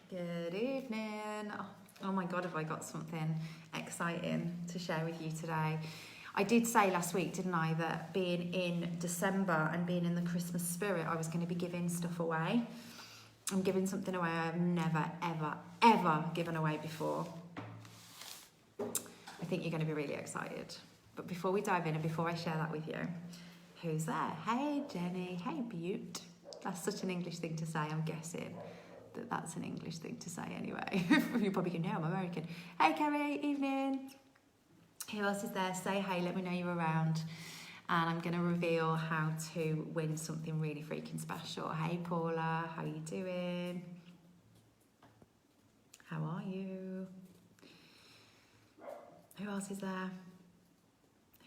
Good evening. Oh my God, have I got something exciting to share with you today. I did say last week, didn't I, that being in December and being in the Christmas spirit, I was going to be giving stuff away. I'm giving something away I've never, ever, ever given away before. I think you're going to be really excited. But before we dive in and before I share that with you, who's there? Hey, Jenny. Hey, Butte. That's such an English thing to say, I'm guessing. That's an English thing to say anyway. You probably can know I'm American. Hey Kerry, evening. Who else is there? Say hey, let me know you're around. And I'm going to reveal how to win something really freaking special. Hey Paula, how you doing? How are you? Who else is there?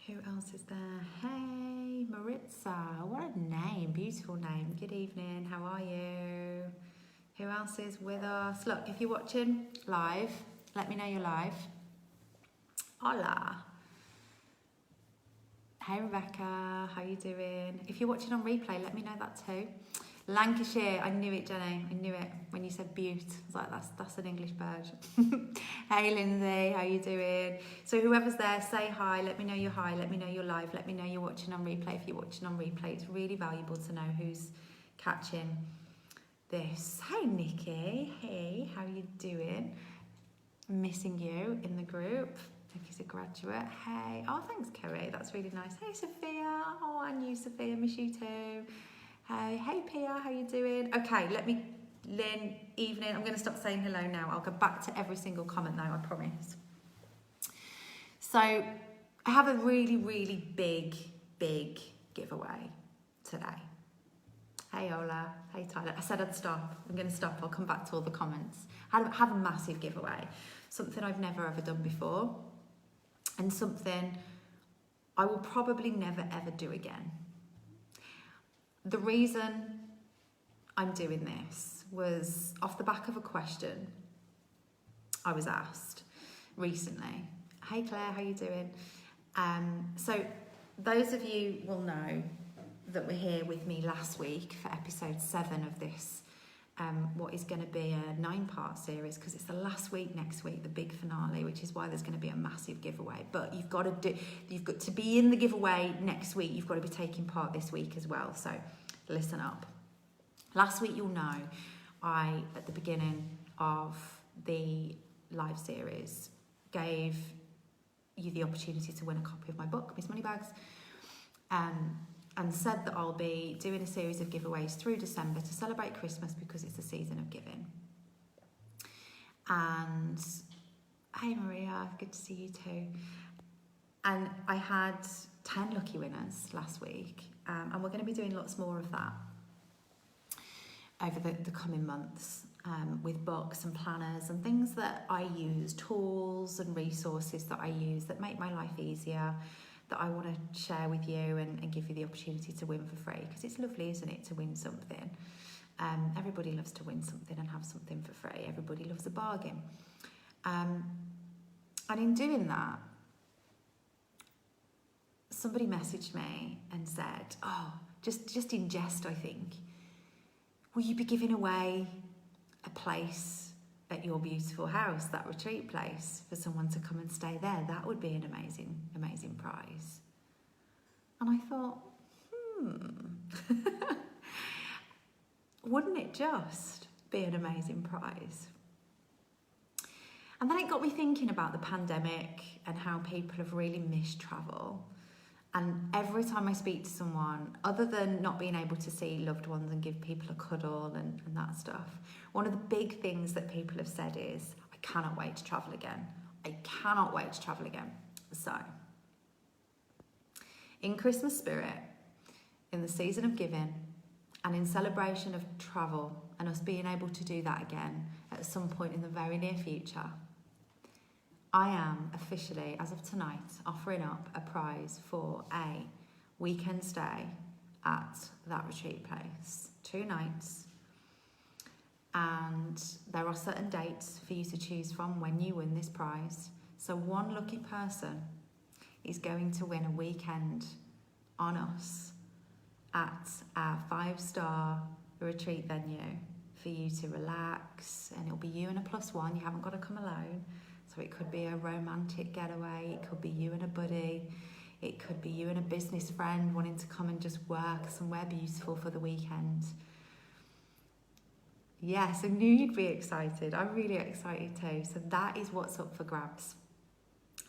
Who else is there? Hey Maritza, what a name, beautiful name. Good evening, how are you? Who else is with us? Look, if you're watching live, let me know you're live. Hola. Hey Rebecca, how you doing? If you're watching on replay, let me know that too. Lancashire, I knew it, Jenny. I knew it when you said Butte. I was like, that's an English bird. Hey Lindsay, how you doing? So whoever's there, say hi. Let me know you're hi. Let me know you're live. Let me know you're watching on replay. If you're watching on replay, it's really valuable to know who's catching this. Hey Nikki, hey, how you doing? Missing you in the group. Nikki's a graduate. Hey, oh thanks Kerry, that's really nice. Hey Sophia, oh and you Sophia, miss you too. Hey Pia, how you doing? Okay, Lynn, evening. I'm going to stop saying hello now. I'll go back to every single comment now, I promise. So I have a really, really big giveaway today. Hey Ola, hey Tyler. I said I'd stop. I'm going to stop. I'll come back to all the comments. I have a massive giveaway. Something I've never ever done before. And something I will probably never ever do again. The reason I'm doing this was off the back of a question I was asked recently. Hey Claire, how you doing? So those of you will know that were here with me last week for episode 7 of this, what is going to be a 9-part series, because it's the last week next week, the big finale, which is why there's going to be a massive giveaway. But you've got to be in the giveaway next week. You've got to be taking part this week as well. So listen up. Last week, you'll know, I at the beginning of the live series gave you the opportunity to win a copy of my book, Miss Moneybags. And said that I'll be doing a series of giveaways through December to celebrate Christmas because it's a season of giving. And hey Maria, good to see you too. And I had 10 lucky winners last week, and we're going to be doing lots more of that over the coming months, with books and planners and things that I use, tools and resources that I use that make my life easier, that I want to share with you and give you the opportunity to win for free, because it's lovely, isn't it, to win something. Everybody loves to win something and have something for free. Everybody loves a bargain. And in doing that, somebody messaged me and said, oh, just in jest, I think, will you be giving away a place at your beautiful house, that retreat place, for someone to come and stay there? That would be an amazing prize. And I thought, wouldn't it just be an amazing prize? And then it got me thinking about the pandemic and how people have really missed travel. And every time I speak to someone, other than not being able to see loved ones and give people a cuddle and that stuff, one of the big things that people have said is, I cannot wait to travel again. I cannot wait to travel again. So, in Christmas spirit, in the season of giving, and in celebration of travel and us being able to do that again at some point in the very near future, I am officially, as of tonight, offering up a prize for a weekend stay at that retreat place, 2 nights. And there are certain dates for you to choose from when you win this prize. So one lucky person is going to win a weekend on us at our 5-star retreat venue for you to relax, and it'll be you and a +1. You haven't got to come alone. So it could be a romantic getaway, it could be you and a buddy, it could be you and a business friend wanting to come and just work somewhere beautiful for the weekend. Yes, I knew you'd be excited. I'm really excited too. So that is what's up for grabs.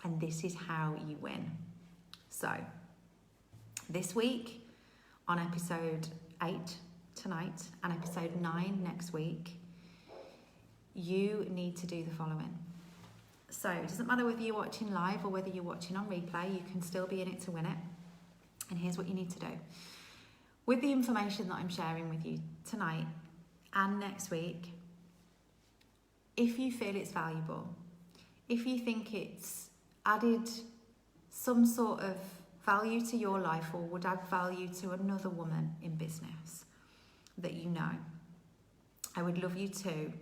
And this is how you win. So this week, on episode 8 tonight and episode 9 next week, you need to do the following. So it doesn't matter whether you're watching live or whether you're watching on replay, you can still be in it to win it. And here's what you need to do. With the information that I'm sharing with you tonight and next week, if you feel it's valuable, if you think it's added some sort of value to your life or would add value to another woman in business that you know, I would love you to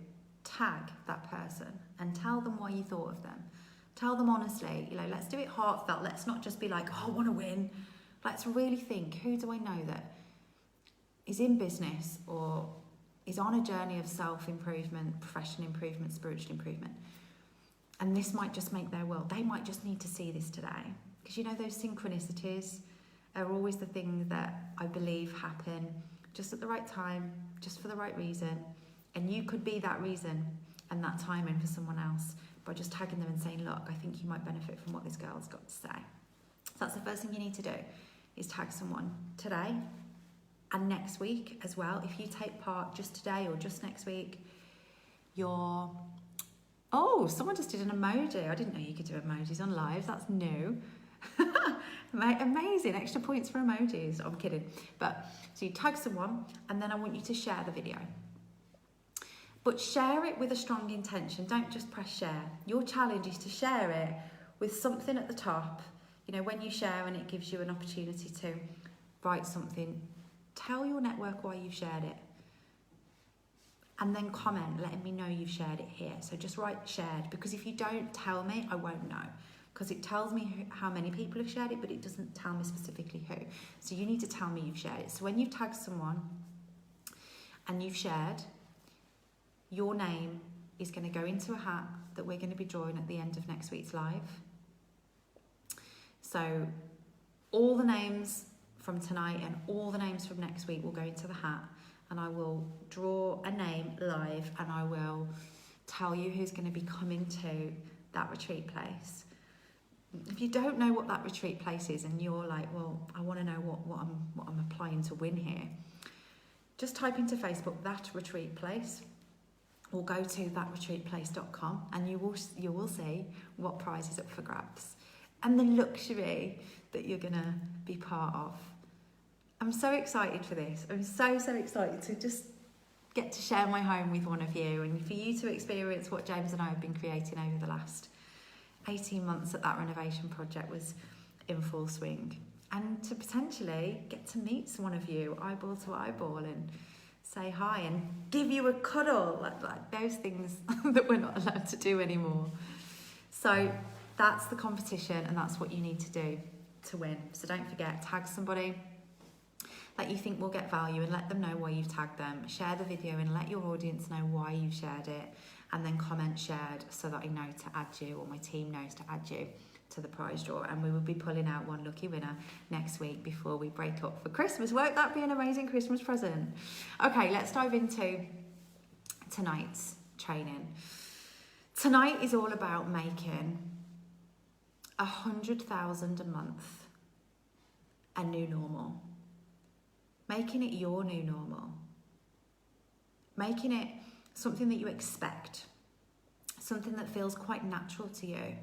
tag that person and tell them why you thought of them. Tell them honestly, let's do it heartfelt. Let's not just be like, oh, I want to win. Let's really think, who do I know that is in business or is on a journey of self-improvement, professional improvement, spiritual improvement? And this might just make their world. They might just need to see this today. Because those synchronicities are always the things that I believe happen just at the right time, just for the right reason. And you could be that reason and that timing for someone else by just tagging them and saying, look, I think you might benefit from what this girl's got to say. So that's the first thing you need to do, is tag someone today and next week as well. If you take part just today or just next week, oh, someone just did an emoji. I didn't know you could do emojis on live. That's new. Amazing. Extra points for emojis. I'm kidding. So you tag someone and then I want you to share the video. But share it with a strong intention. Don't just press share. Your challenge is to share it with something at the top. When you share and it gives you an opportunity to write something, tell your network why you've shared it. And then comment, letting me know you've shared it here. So just write shared, because if you don't tell me, I won't know. Because it tells me how many people have shared it, but it doesn't tell me specifically who. So you need to tell me you've shared it. So when you've tagged someone and you've shared, your name is going to go into a hat that we're going to be drawing at the end of next week's live. So all the names from tonight and all the names from next week will go into the hat, and I will draw a name live and I will tell you who's going to be coming to that retreat place. If you don't know what that retreat place is and you're like, well, I want to know what I'm applying to win here, just type into Facebook that retreat place, or go to thatretreatplace.com and you will see what prize is up for grabs and the luxury that you're going to be part of. I'm so excited for this. I'm so excited to just get to share my home with one of you and for you to experience what James and I have been creating over the last 18 months that renovation project was in full swing, and to potentially get to meet one of you eyeball to eyeball and say hi and give you a cuddle, like those things that we're not allowed to do anymore. So that's the competition and that's what you need to do to win. So don't forget, tag somebody that you think will get value and let them know why you've tagged them. Share the video and let your audience know why you've shared it, and then comment shared so that I know to add you, or my team knows to add you to the prize draw. And we will be pulling out one lucky winner next week before we break up for Christmas. Won't that be an amazing Christmas present? Okay, let's dive into tonight's training. Tonight is all about making 100,000 a month a new normal. Making it your new normal. Making it something that you expect. Something that feels quite natural to you.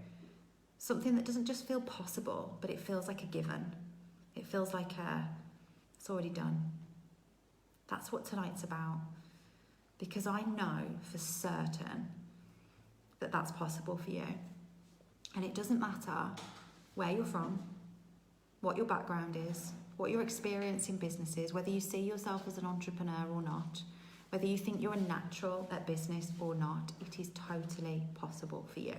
Something that doesn't just feel possible, but it feels like a given. It feels like it's already done. That's what tonight's about. Because I know for certain that that's possible for you. And it doesn't matter where you're from, what your background is, what your experience in business is, whether you see yourself as an entrepreneur or not, whether you think you're a natural at business or not, it is totally possible for you.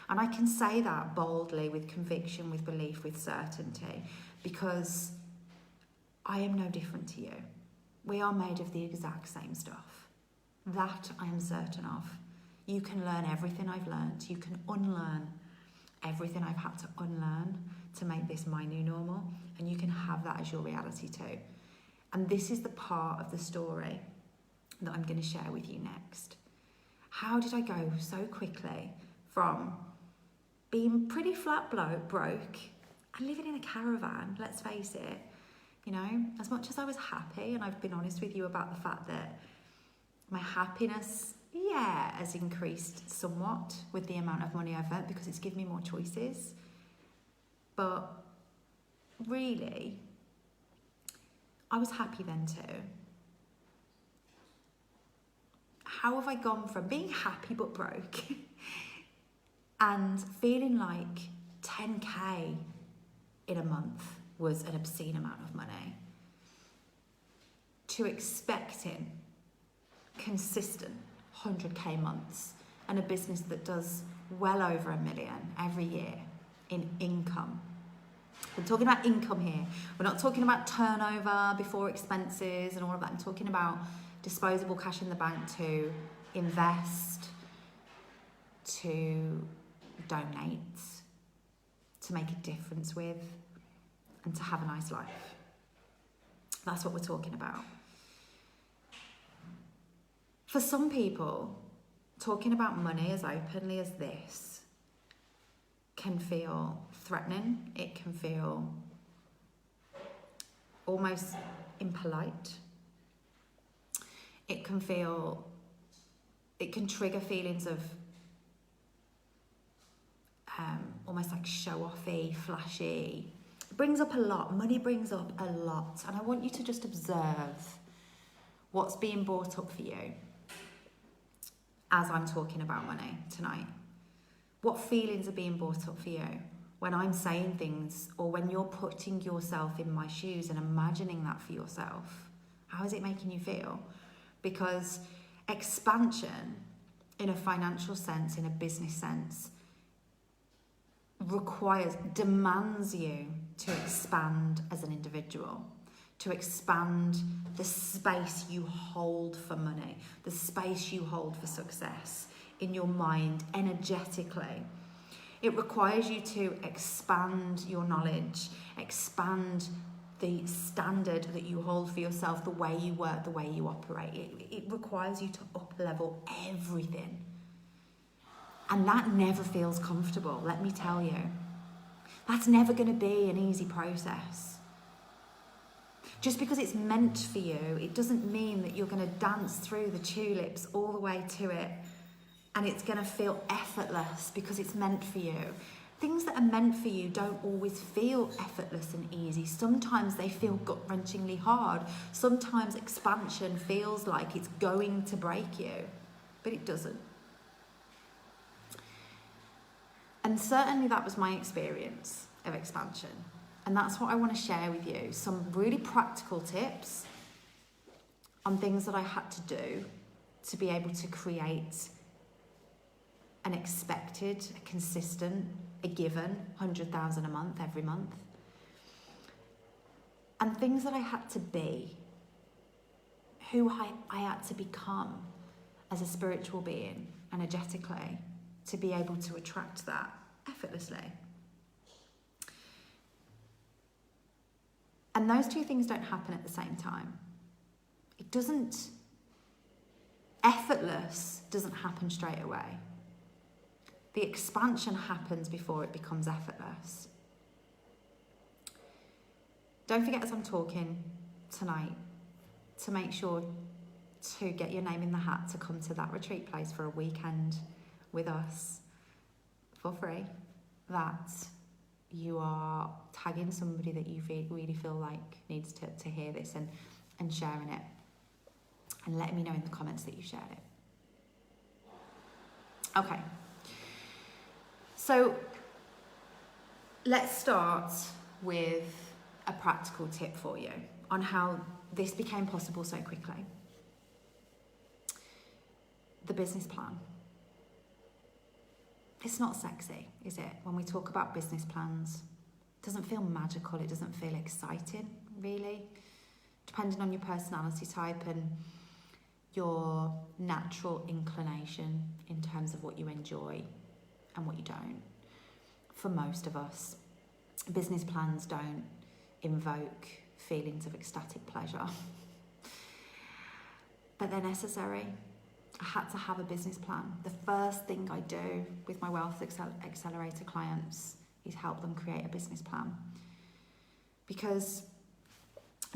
And I can say that boldly, with conviction, with belief, with certainty, because I am no different to you. We are made of the exact same stuff. That I am certain of. You can learn everything I've learned. You can unlearn everything I've had to unlearn to make this my new normal. And you can have that as your reality too. And this is the part of the story that I'm going to share with you next. How did I go so quickly from being pretty flat broke and living in a caravan, let's face it, you know, as much as I was happy, and I've been honest with you about the fact that my happiness, has increased somewhat with the amount of money I've earned because it's given me more choices. But really, I was happy then too. How have I gone from being happy but broke and feeling like 10k in a month was an obscene amount of money to expecting consistent 100k months and a business that does well over $1 million every year in income? We're talking about income here. We're not talking about turnover before expenses and all of that. I'm talking about disposable cash in the bank to invest, to donate, to make a difference with, and to have a nice life. That's what we're talking about. For some people, talking about money as openly as this can feel threatening. It can feel almost impolite. It can trigger feelings of almost like show-offy, flashy. It brings up a lot. Money brings up a lot. And I want you to just observe what's being brought up for you as I'm talking about money tonight. What feelings are being brought up for you when I'm saying things, or when you're putting yourself in my shoes and imagining that for yourself? How is it making you feel? Because expansion in a financial sense, in a business sense, demands you to expand as an individual, to expand the space you hold for money, the space you hold for success in your mind energetically. It requires you to expand your knowledge, expand the standard that you hold for yourself, the way you work, the way you operate. It requires you to up-level everything. And that never feels comfortable, let me tell you. That's never going to be an easy process. Just because it's meant for you, it doesn't mean that you're going to dance through the tulips all the way to it and it's going to feel effortless because it's meant for you. Things that are meant for you don't always feel effortless and easy. Sometimes they feel gut-wrenchingly hard. Sometimes expansion feels like it's going to break you, but it doesn't. And certainly that was my experience of expansion. And that's what I want to share with you. Some really practical tips on things that I had to do to be able to create an expected, a consistent, a given 100,000 a month, every month. And things that I had to be, who I had to become as a spiritual being, energetically, to be able to attract that effortlessly. And those two things don't happen at the same time. Effortless doesn't happen straight away. The expansion happens before it becomes effortless. Don't forget as I'm talking tonight to make sure to get your name in the hat to come to that retreat place for a weekend with us for free. That you are tagging somebody that you really feel like needs to hear this and sharing it. And let me know in the comments that you shared it. Okay. So let's start with a practical tip for you on how this became possible so quickly. The business plan. It's not sexy, is it? When we talk about business plans, it doesn't feel magical. It doesn't feel exciting, really. Depending on your personality type and your natural inclination in terms of what you enjoy and what you don't. For most of us, business plans don't invoke feelings of ecstatic pleasure, but they're necessary. I had to have a business plan. The first thing I do with my Wealth Accelerator clients is help them create a business plan. Because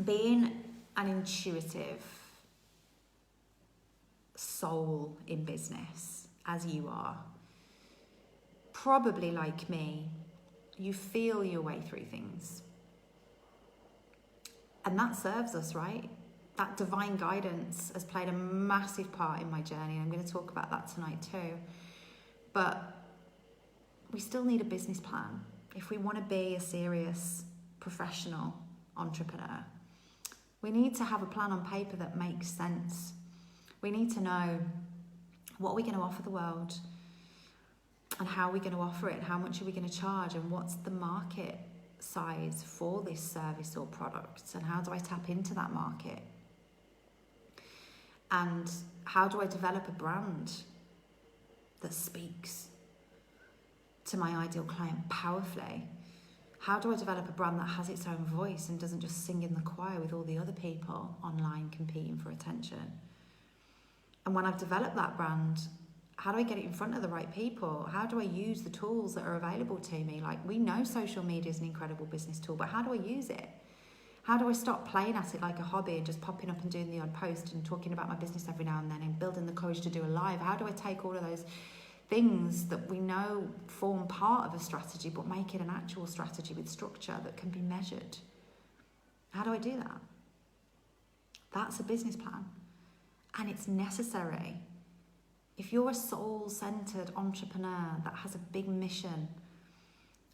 being an intuitive soul in business, as you are, probably like me, you feel your way through things. And that serves us, right? That divine guidance has played a massive part in my journey. I'm going to talk about that tonight too. But we still need a business plan. If we want to be a serious professional entrepreneur, we need to have a plan on paper that makes sense. We need to know what we're going to offer the world and how we're going to offer it and how much are we going to charge and what's the market size for this service or product and how do I tap into that market. And how do I develop a brand that speaks to my ideal client powerfully? How do I develop a brand that has its own voice and doesn't just sing in the choir with all the other people online competing for attention? And when I've developed that brand, how do I get it in front of the right people? How do I use the tools that are available to me? Like, we know social media is an incredible business tool, but how do I use it? How do I stop playing at it like a hobby and just popping up and doing the odd post and talking about my business every now and then and building the courage to do a live? How do I take all of those things that we know form part of a strategy but make it an actual strategy with structure that can be measured? How do I do that? That's a business plan. And it's necessary. If you're a soul-centered entrepreneur that has a big mission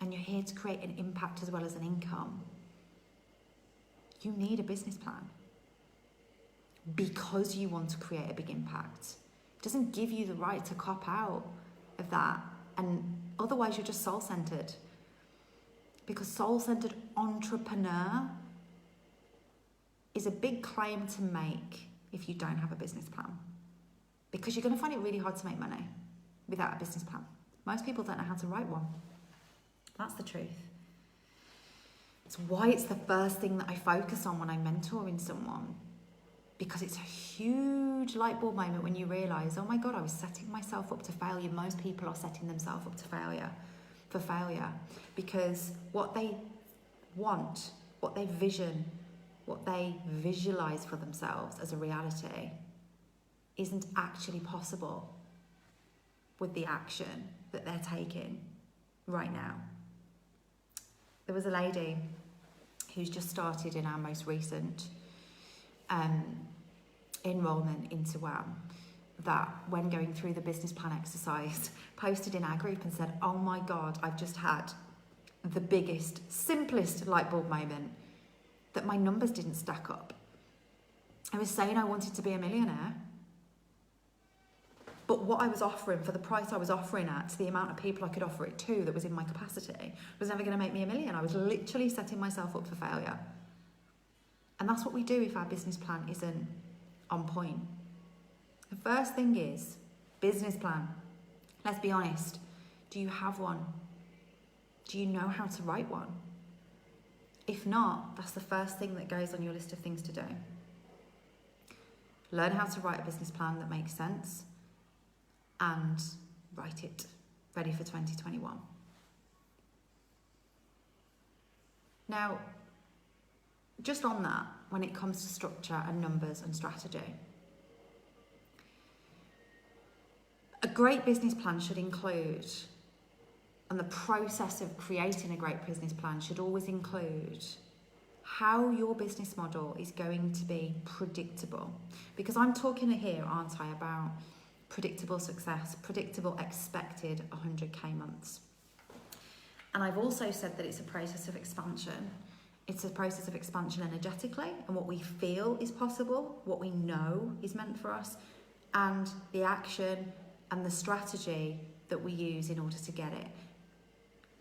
and you're here to create an impact as well as an income, you need a business plan because you want to create a big impact. It doesn't give you the right to cop out of that, and otherwise you're just soul-centered. Because soul-centered entrepreneur is a big claim to make if you don't have a business plan. Because you're going to find it really hard to make money without a business plan. Most people don't know how to write one. That's the truth. It's why it's the first thing that I focus on when I'm mentoring someone. Because it's a huge light bulb moment when you realise, oh my God, I was setting myself up to failure. Most people are setting themselves up to failure. Because what they want, what they vision, what they visualise for themselves as a reality isn't actually possible with the action that they're taking right now. There was a lady who's just started in our most recent enrolment into WAM that, when going through the business plan exercise, posted in our group and said, oh my God, I've just had the biggest, simplest light bulb moment that my numbers didn't stack up. I was saying I wanted to be a millionaire, but what I was offering for the price I was offering at, to the amount of people I could offer it to that was in my capacity, was never going to make me a million. I was literally setting myself up for failure. And that's what we do if our business plan isn't on point. The first thing is business plan. Let's be honest. Do you have one? Do you know how to write one? If not, that's the first thing that goes on your list of things to do. Learn how to write a business plan that makes sense and write it ready for 2021. Now, just on that, when it comes to structure and numbers and strategy, a great business plan should include, and the process of creating a great business plan should always include, how your business model is going to be predictable. Because I'm talking here, aren't I, about predictable success, predictable expected 100k months. And I've also said that it's a process of expansion. It's a process of expansion energetically and what we feel is possible, what we know is meant for us, and the action and the strategy that we use in order to get it.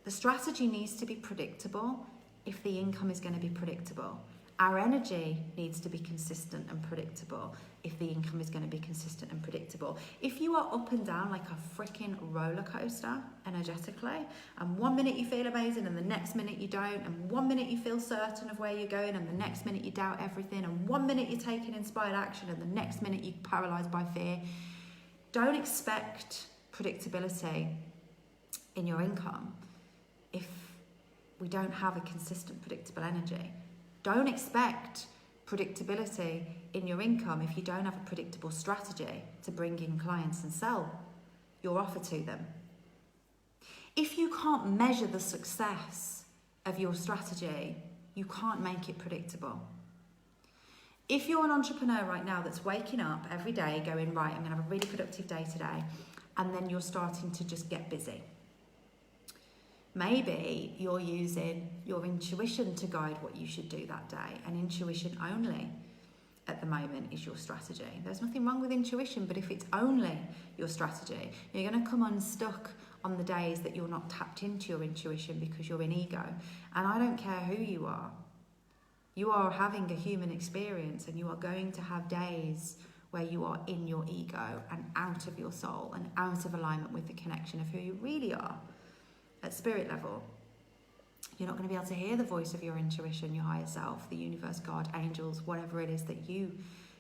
The strategy needs to be predictable if the income is going to be predictable. Our energy needs to be consistent and predictable if the income is going to be consistent and predictable. If you are up and down like a freaking roller coaster energetically, and one minute you feel amazing and the next minute you don't, and one minute you feel certain of where you're going and the next minute you doubt everything, and one minute you're taking inspired action and the next minute you're paralyzed by fear, don't expect predictability in your income if we don't have a consistent, predictable energy. Don't expect predictability in your income if you don't have a predictable strategy to bring in clients and sell your offer to them. If you can't measure the success of your strategy, you can't make it predictable. If you're an entrepreneur right now that's waking up every day going, right, I'm going to have a really productive day today, and then you're starting to just get busy. Maybe you're using your intuition to guide what you should do that day, and intuition only at the moment is your strategy. There's nothing wrong with intuition, but if it's only your strategy, you're going to come unstuck on the days that you're not tapped into your intuition because you're in ego. And I don't care who you are. You are having a human experience, and you are going to have days where you are in your ego and out of your soul and out of alignment with the connection of who you really are. At spirit level, you're not going to be able to hear the voice of your intuition, your higher self, the universe, God, angels, whatever it is that you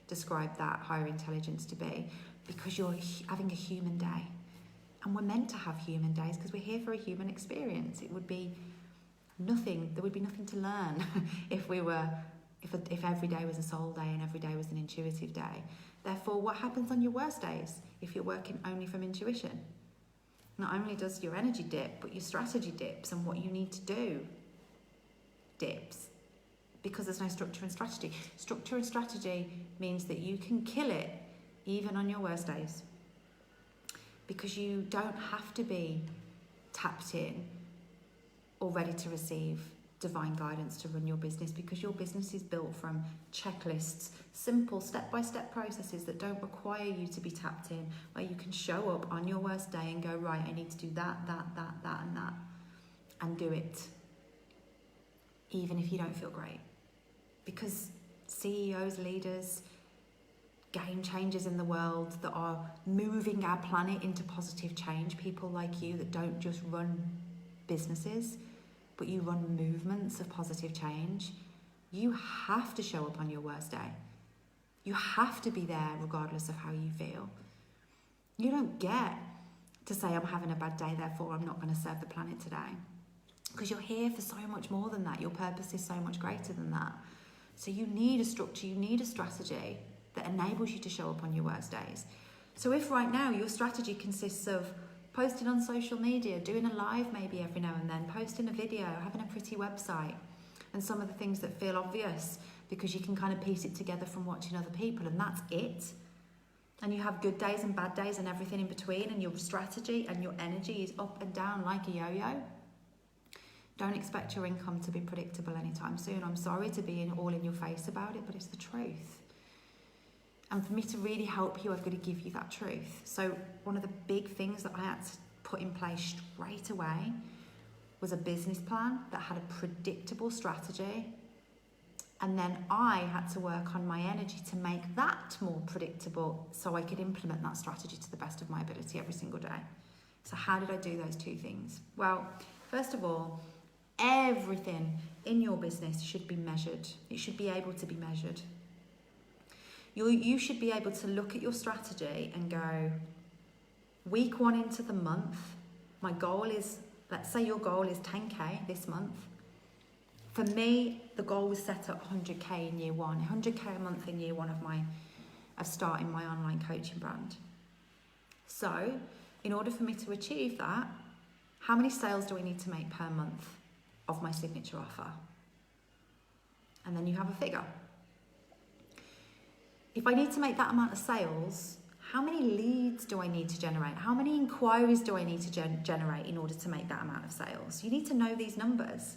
describe that higher intelligence to be, because you're having a human day. And we're meant to have human days because we're here for a human experience. It would be nothing, there would be nothing to learn if every day was a soul day and every day was an intuitive day. Therefore, what happens on your worst days if you're working only from intuition? Not only does your energy dip, but your strategy dips, and what you need to do dips, because there's no structure and strategy. Structure and strategy means that you can kill it even on your worst days, because you don't have to be tapped in or ready to receive divine guidance to run your business, because your business is built from checklists, simple step-by-step processes that don't require you to be tapped in, where you can show up on your worst day and go, right, I need to do that, and that, and do it, even if you don't feel great. Because CEOs, leaders, game changers in the world that are moving our planet into positive change, people like you that don't just run businesses, but you run movements of positive change, you have to show up on your worst day. You have to be there regardless of how you feel. You don't get to say, I'm having a bad day, therefore I'm not going to serve the planet today. Because you're here for so much more than that. Your purpose is so much greater than that. So you need a structure, you need a strategy that enables you to show up on your worst days. So if right now your strategy consists of posting on social media, doing a live maybe every now and then, posting a video, having a pretty website, and some of the things that feel obvious because you can kind of piece it together from watching other people, and that's it. And you have good days and bad days and everything in between, and your strategy and your energy is up and down like a yo-yo. Don't expect your income to be predictable anytime soon. I'm sorry to be all in your face about it, but it's the truth. And for me to really help you, I've got to give you that truth. So one of the big things that I had to put in place straight away was a business plan that had a predictable strategy. And then I had to work on my energy to make that more predictable so I could implement that strategy to the best of my ability every single day. So how did I do those two things? Well, first of all, everything in your business should be measured. It should be able to be measured. You should be able to look at your strategy and go, week 1 into the month, my goal is, let's say your goal is 10K this month. For me, the goal was set at 100K in year 1, 100K a month in year 1 of starting my online coaching brand. So in order for me to achieve that, how many sales do I need to make per month of my signature offer? And then you have a figure. If I need to make that amount of sales, how many leads do I need to generate? How many inquiries do I need to generate in order to make that amount of sales? You need to know these numbers.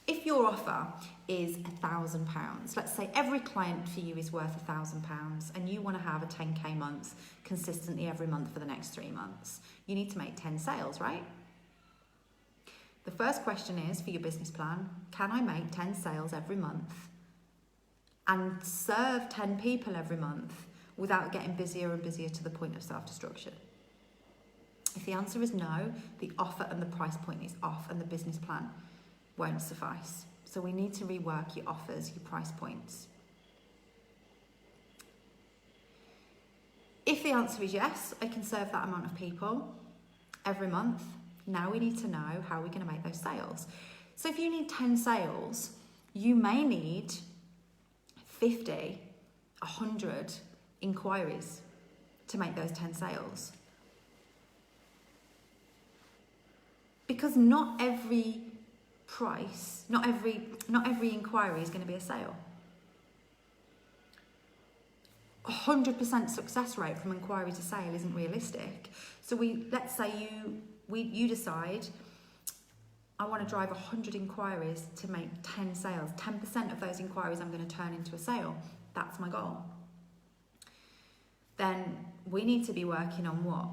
If your offer is £1,000, let's say every client for you is worth £1,000 and you want to have a 10K month consistently every month for the next 3 months, you need to make 10 sales, right? The first question is, for your business plan, can I make 10 sales every month and serve 10 people every month without getting busier and busier to the point of self-destruction? If the answer is no, the offer and the price point is off and the business plan won't suffice. So we need to rework your offers, your price points. If the answer is yes, I can serve that amount of people every month. Now we need to know how we're going to make those sales. So if you need 10 sales, you may need 50, 100 inquiries to make those 10 sales. Because not every price, not every inquiry is going to be a sale. 100% success rate from inquiry to sale isn't realistic. So let's say you decide, I want to drive 100 inquiries to make 10 sales. 10% of those inquiries I'm going to turn into a sale. That's my goal. Then we need to be working on what?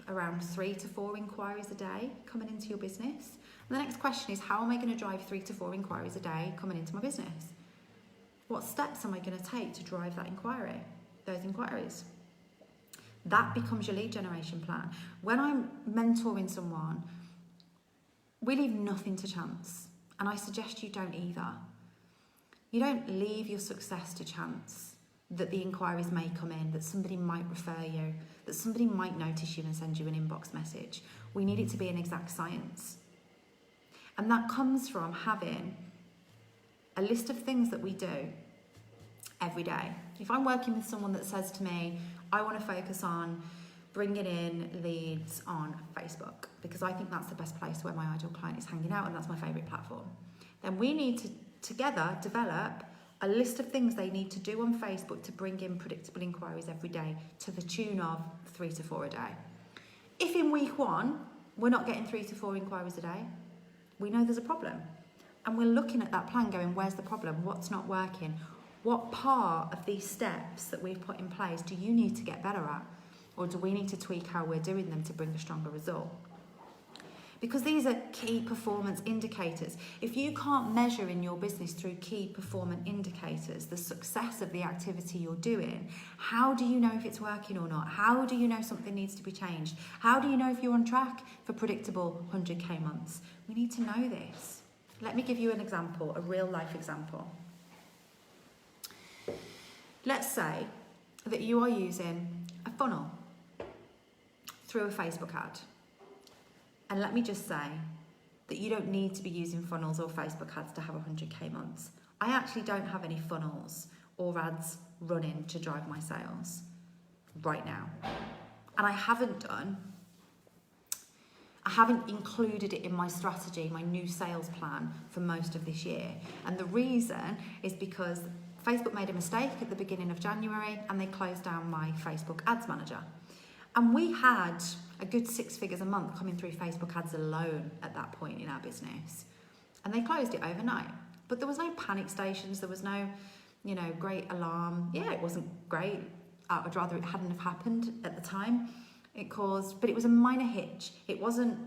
Around 3 to 4 inquiries a day coming into your business. And the next question is, how am I going to drive 3 to 4 inquiries a day coming into my business? What steps am I going to take to drive those inquiries? That becomes your lead generation plan. When I'm mentoring someone, we leave nothing to chance. And I suggest you don't either. You don't leave your success to chance, that the inquiries may come in, that somebody might refer you, that somebody might notice you and send you an inbox message. We need it to be an exact science. And that comes from having a list of things that we do every day. If I'm working with someone that says to me, I want to focus on bringing in leads on Facebook because I think that's the best place where my ideal client is hanging out and that's my favourite platform, then we need to together develop a list of things they need to do on Facebook to bring in predictable inquiries every day to the tune of 3 to 4 a day. If in week 1 we're not getting 3 to 4 inquiries a day, we know there's a problem. And we're looking at that plan going, where's the problem? What's not working? What part of these steps that we've put in place do you need to get better at? Or do we need to tweak how we're doing them to bring a stronger result? Because these are key performance indicators. If you can't measure in your business through key performance indicators the success of the activity you're doing, how do you know if it's working or not? How do you know something needs to be changed? How do you know if you're on track for predictable 100k months? We need to know this. Let me give you an example, a real life example. Let's say that you are using a funnel through a Facebook ad. And let me just say that you don't need to be using funnels or Facebook ads to have 100k months. I actually don't have any funnels or ads running to drive my sales right now. And I haven't included it in my strategy, my new sales plan for most of this year. And the reason is because Facebook made a mistake at the beginning of January and they closed down my Facebook ads manager. And we had a good 6 figures a month coming through Facebook ads alone at that point in our business. And they closed it overnight. But there was no panic stations. There was no, great alarm. Yeah, it wasn't great. I'd rather it hadn't have happened at the time. But it was a minor hitch. It wasn't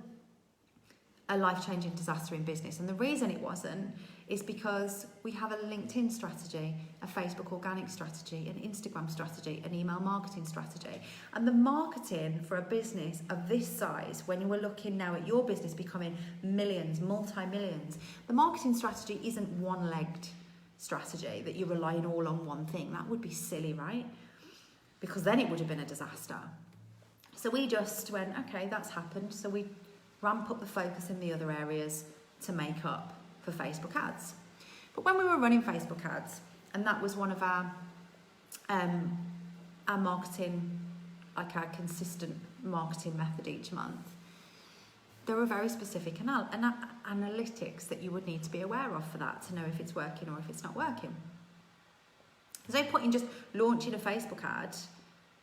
a life-changing disaster in business. And the reason it wasn't is because we have a LinkedIn strategy, a Facebook organic strategy, an Instagram strategy, an email marketing strategy. And the marketing for a business of this size, when you are looking now at your business becoming millions, multi-millions, the marketing strategy isn't one-legged strategy that you're relying all on one thing. That would be silly, right? Because then it would have been a disaster. So we just went, okay, that's happened. So we ramp up the focus in the other areas to make up for Facebook ads. But when we were running Facebook ads, and that was one of our marketing, like our consistent marketing method each month, there were very specific analytics that you would need to be aware of for that to know if it's working or if it's not working. There's no point in just launching a Facebook ad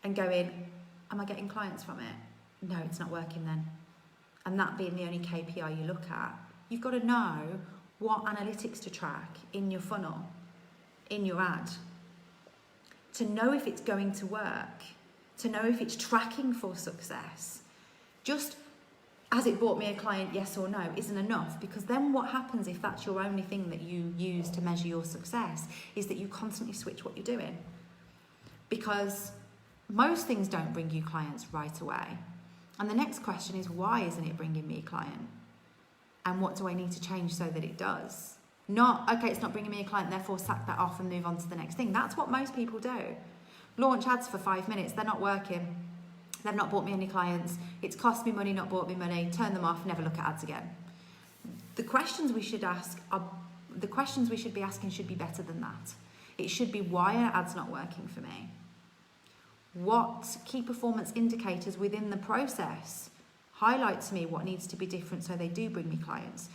and going, am I getting clients from it? No, it's not working then. And that being the only KPI you look at, you've got to know what analytics to track in your funnel, in your ad, to know if it's going to work, to know if it's tracking for success. Just has it brought me a client, yes or no, isn't enough. Because then what happens if that's your only thing that you use to measure your success is that you constantly switch what you're doing. Because most things don't bring you clients right away. And the next question is, why isn't it bringing me a client? And what do I need to change so that it does? Not, okay, it's not bringing me a client, therefore sack that off and move on to the next thing. That's what most people do. Launch ads for 5 minutes, they're not working. They've not bought me any clients. It's cost me money, not bought me money. Turn them off, never look at ads again. The questions we should be asking should be better than that. It should be, why are ads not working for me? What key performance indicators within the process highlight to me what needs to be different so they do bring me clients?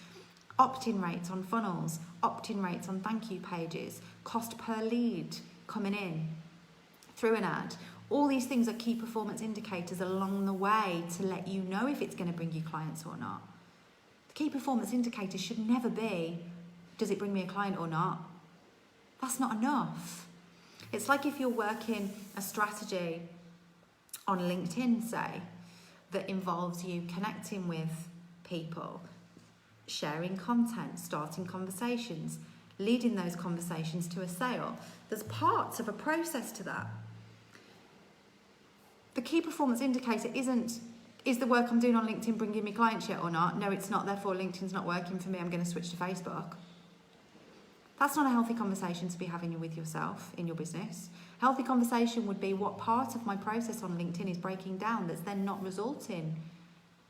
Opt-in rates on funnels, opt-in rates on thank you pages, cost per lead coming in through an ad. All these things are key performance indicators along the way to let you know if it's going to bring you clients or not. The key performance indicators should never be, does it bring me a client or not? That's not enough. It's like if you're working a strategy on LinkedIn, say, that involves you connecting with people, sharing content, starting conversations, leading those conversations to a sale. There's parts of a process to that. The key performance indicator isn't, is the work I'm doing on LinkedIn bringing me clients yet or not? No, it's not, therefore LinkedIn's not working for me, I'm going to switch to Facebook. That's not a healthy conversation to be having with yourself in your business. Healthy conversation would be, what part of my process on LinkedIn is breaking down that's then not resulting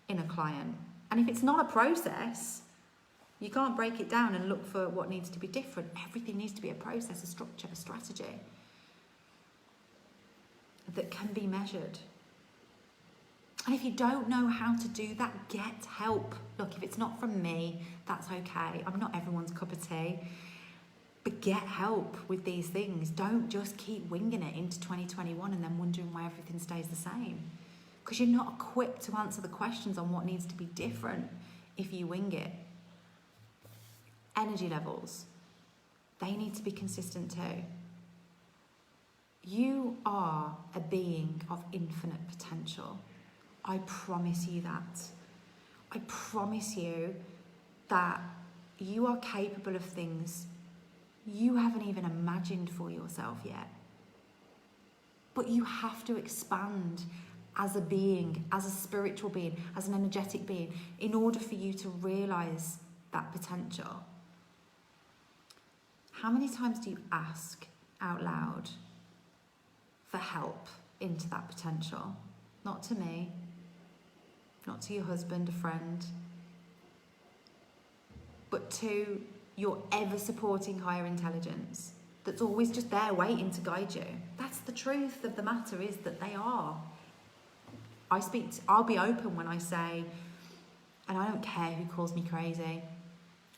in a client? And if it's not a process, you can't break it down and look for what needs to be different. Everything needs to be a process, a structure, a strategy that can be measured. And if you don't know how to do that, get help. Look, if it's not from me, that's okay. I'm not everyone's cup of tea. But get help with these things. Don't just keep winging it into 2021 and then wondering why everything stays the same. Because you're not equipped to answer the questions on what needs to be different if you wing it. Energy levels, they need to be consistent too. You are a being of infinite potential. I promise you that. I promise you that you are capable of things you haven't even imagined for yourself yet. But you have to expand as a being, as a spiritual being, as an energetic being, in order for you to realise that potential. How many times do you ask out loud for help into that potential? Not to me, not to your husband, a friend, but to your ever-supporting higher intelligence that's always just there waiting to guide you. That's the truth of the matter, is that they are. I'll be open when I say, and I don't care who calls me crazy,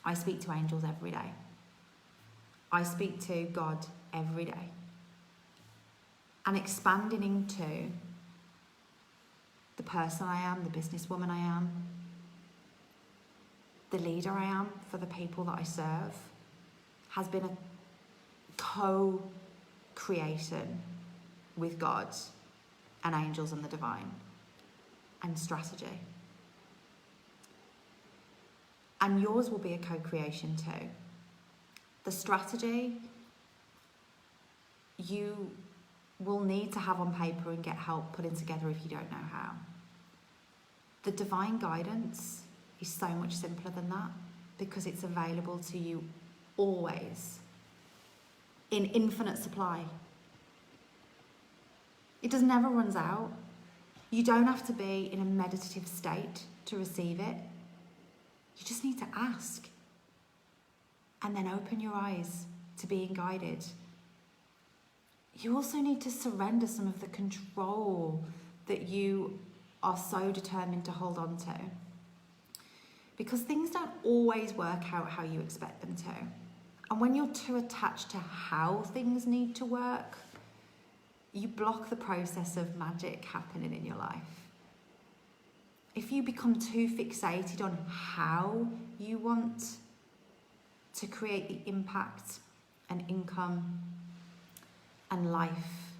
I speak to angels every day. I speak to God every day. And expanding into the person I am, the businesswoman I am, the leader I am for the people that I serve, has been a co-creation with God and angels and the divine and strategy. And yours will be a co-creation too. The strategy you will need to have on paper and get help putting together if you don't know how. The divine guidance is so much simpler than that, because it's available to you always in infinite supply. It just never runs out. You don't have to be in a meditative state to receive it. You just need to ask and then open your eyes to being guided. You also need to surrender some of the control that you are so determined to hold on to, because things don't always work out how you expect them to. And when you're too attached to how things need to work, you block the process of magic happening in your life. If you become too fixated on how you want to create the impact and income and life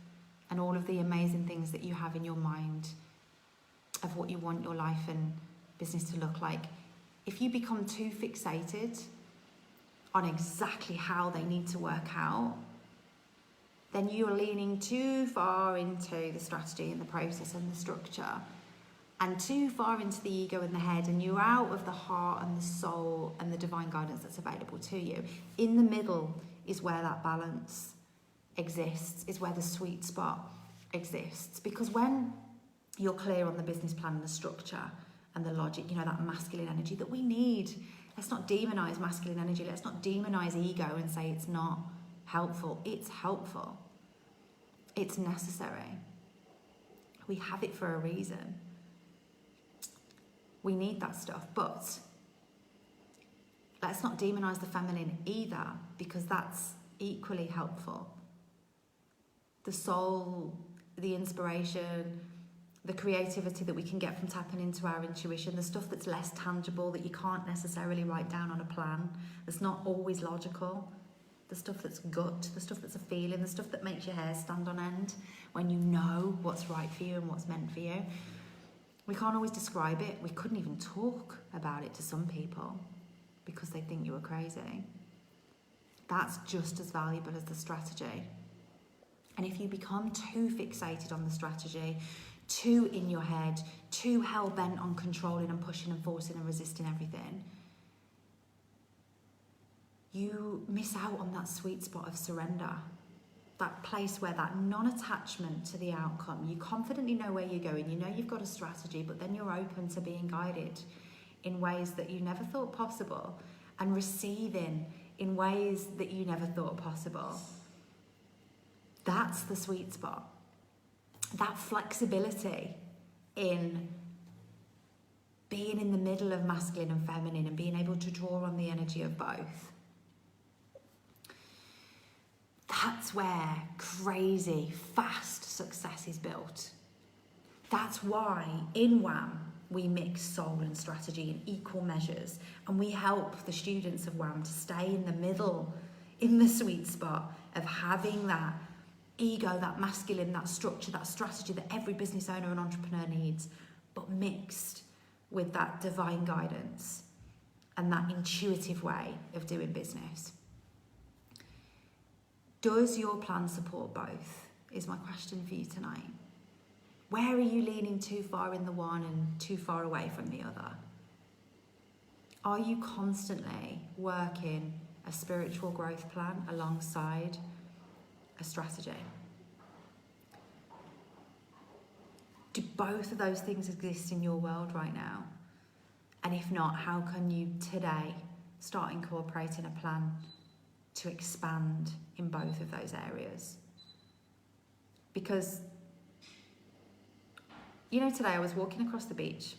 and all of the amazing things that you have in your mind of what you want your life and business to look like. If you become too fixated on exactly how they need to work out, then you're leaning too far into the strategy and the process and the structure, and too far into the ego and the head, and you're out of the heart and the soul and the divine guidance that's available to you. In the middle is where that balance exists, is where the sweet spot exists. Because when you're clear on the business plan and the structure and the logic, you know, that masculine energy that we need. Let's not demonize masculine energy. Let's not demonize ego and say it's not helpful. It's helpful. It's necessary. We have it for a reason. We need that stuff, but let's not demonize the feminine either, because that's equally helpful. The soul, the inspiration, the creativity that we can get from tapping into our intuition, the stuff that's less tangible, that you can't necessarily write down on a plan, that's not always logical, the stuff that's gut, the stuff that's a feeling, the stuff that makes your hair stand on end when you know what's right for you and what's meant for you. We can't always describe it. We couldn't even talk about it to some people because they think you were crazy. That's just as valuable as the strategy. And if you become too fixated on the strategy, too in your head, too hell-bent on controlling and pushing and forcing and resisting everything, you miss out on that sweet spot of surrender. That place where that non-attachment to the outcome, you confidently know where you're going, you know you've got a strategy, but then you're open to being guided in ways that you never thought possible and receiving in ways that you never thought possible. That's the sweet spot. That flexibility in being in the middle of masculine and feminine and being able to draw on the energy of both. That's where crazy, fast success is built. That's why in WHAM we mix soul and strategy in equal measures, and we help the students of WHAM to stay in the middle, in the sweet spot of having that ego, that masculine, that structure, that strategy that every business owner and entrepreneur needs, but mixed with that divine guidance and that intuitive way of doing business. Does your plan support both? Is my question for you tonight. Where are you leaning too far in the one and too far away from the other? Are you constantly working a spiritual growth plan alongside a strategy? Do both of those things exist in your world right now? And if not, how can you today start incorporating a plan to expand in both of those areas? Because, you know, today I was walking across the beach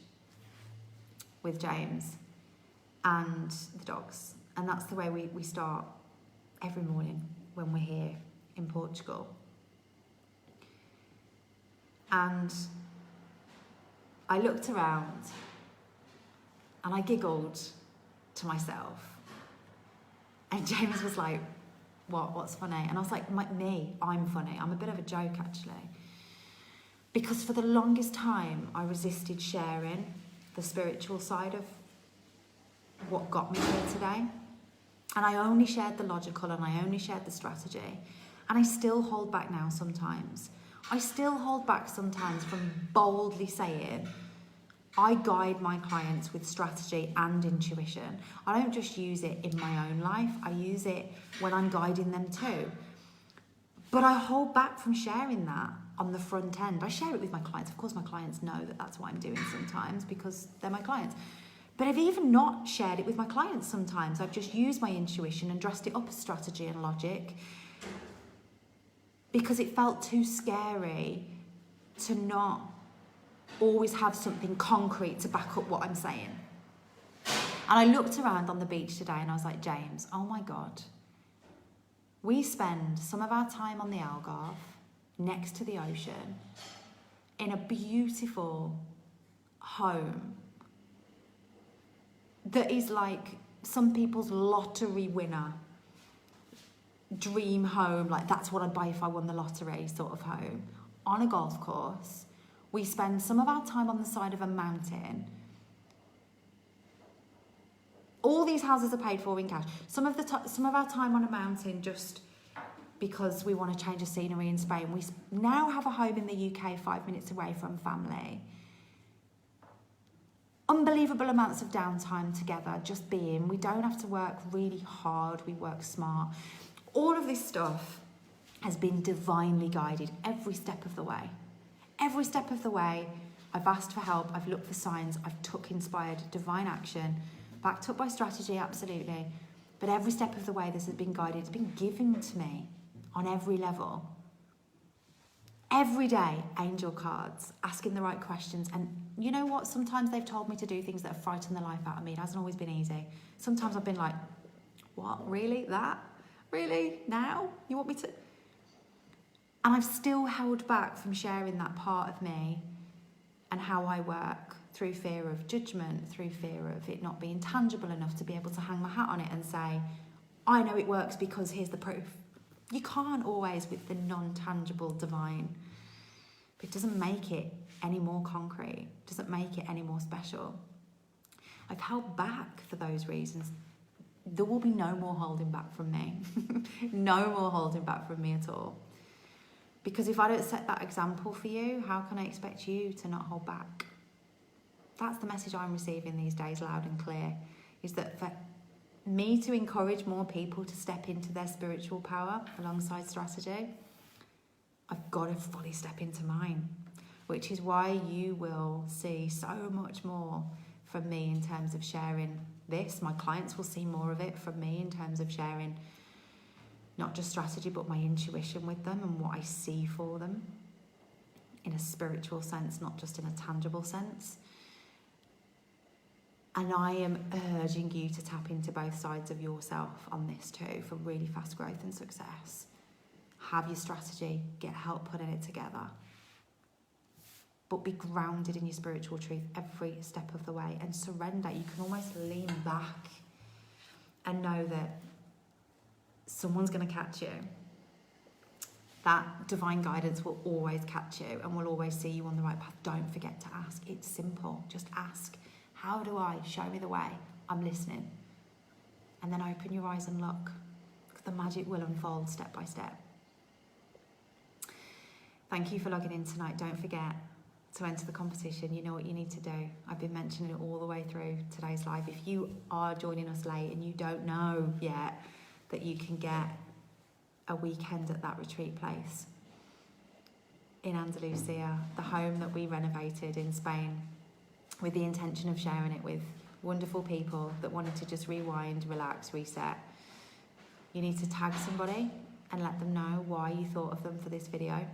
with James and the dogs, and that's the way we start every morning when we're here in Portugal. And I looked around and I giggled to myself. And James was like, what's funny? And I was like, I'm funny. I'm a bit of a joke, actually. Because for the longest time, I resisted sharing the spiritual side of what got me here today. And I only shared the logical and I only shared the strategy. And I still hold back now sometimes. I still hold back sometimes from boldly saying, I guide my clients with strategy and intuition. I don't just use it in my own life, I use it when I'm guiding them too. But I hold back from sharing that on the front end. I share it with my clients. Of course, my clients know that that's what I'm doing sometimes because they're my clients. But I've even not shared it with my clients sometimes. I've just used my intuition and dressed it up as strategy and logic because it felt too scary to not always have something concrete to back up what I'm saying. And I looked around on the beach today and I was like, James, oh my God, we spend some of our time on the Algarve next to the ocean in a beautiful home that is like some people's lottery winner dream home, like that's what I'd buy if I won the lottery sort of home, on a golf course. We spend some of our time on the side of a mountain All these houses are paid for in cash. Some of our time on a mountain just because we want to change the scenery in Spain. We now have a home in the UK 5 minutes away from family. Unbelievable amounts of downtime together, just being. We don't have to work really hard, we work smart. All of this stuff has been divinely guided every step of the way. Every step of the way, I've asked for help, I've looked for signs, I've took inspired divine action, backed up by strategy, absolutely. But every step of the way this has been guided, it's been given to me on every level. Every day, angel cards, asking the right questions. And you know what? Sometimes they've told me to do things that have frightened the life out of me. It hasn't always been easy. Sometimes I've been like, what? Really? That? Really? Now? You want me to? And I've still held back from sharing that part of me and how I work through fear of judgment, through fear of it not being tangible enough to be able to hang my hat on it and say, I know it works because here's the proof. You can't always with the non-tangible divine. It doesn't make it any more concrete, doesn't make it any more special. I've held back for those reasons. There will be no more holding back from me. No more holding back from me at all. Because if I don't set that example for you, how can I expect you to not hold back? That's the message I'm receiving these days, loud and clear, is that for me to encourage more people to step into their spiritual power alongside strategy, I've got to fully step into mine, which is why you will see so much more from me in terms of sharing this. My clients will see more of it from me in terms of sharing not just strategy, but my intuition with them and what I see for them in a spiritual sense, not just in a tangible sense. And I am urging you to tap into both sides of yourself on this too for really fast growth and success. Have your strategy, get help putting it together. But be grounded in your spiritual truth every step of the way and surrender. You can almost lean back and know that someone's going to catch you. That divine guidance will always catch you and will always see you on the right path. Don't forget to ask. It's simple. Just ask. How do I? Show me the way. I'm listening. And then open your eyes and look. Because the magic will unfold step by step. Thank you for logging in tonight. Don't forget to enter the competition. You know what you need to do. I've been mentioning it all the way through today's live. If you are joining us late and you don't know yet that you can get a weekend at that retreat place in Andalusia, the home that we renovated in Spain, with the intention of sharing it with wonderful people that wanted to just rewind, relax, reset. You need to tag somebody and let them know why you thought of them for this video.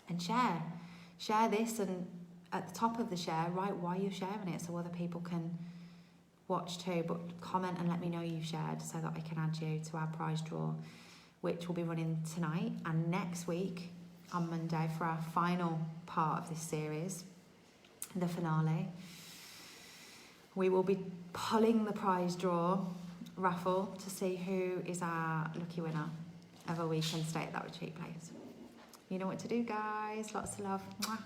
And share this, and at the top of the share, write why you're sharing it so other people can watch too. But comment and let me know you've shared so that I can add you to our prize draw, which will be running tonight and next week on Monday for our final part of this series, the finale. We will be pulling the prize draw raffle to see who is our lucky winner of a weekend stay at that retreat place. You know what to do, guys. Lots of love. Mwah.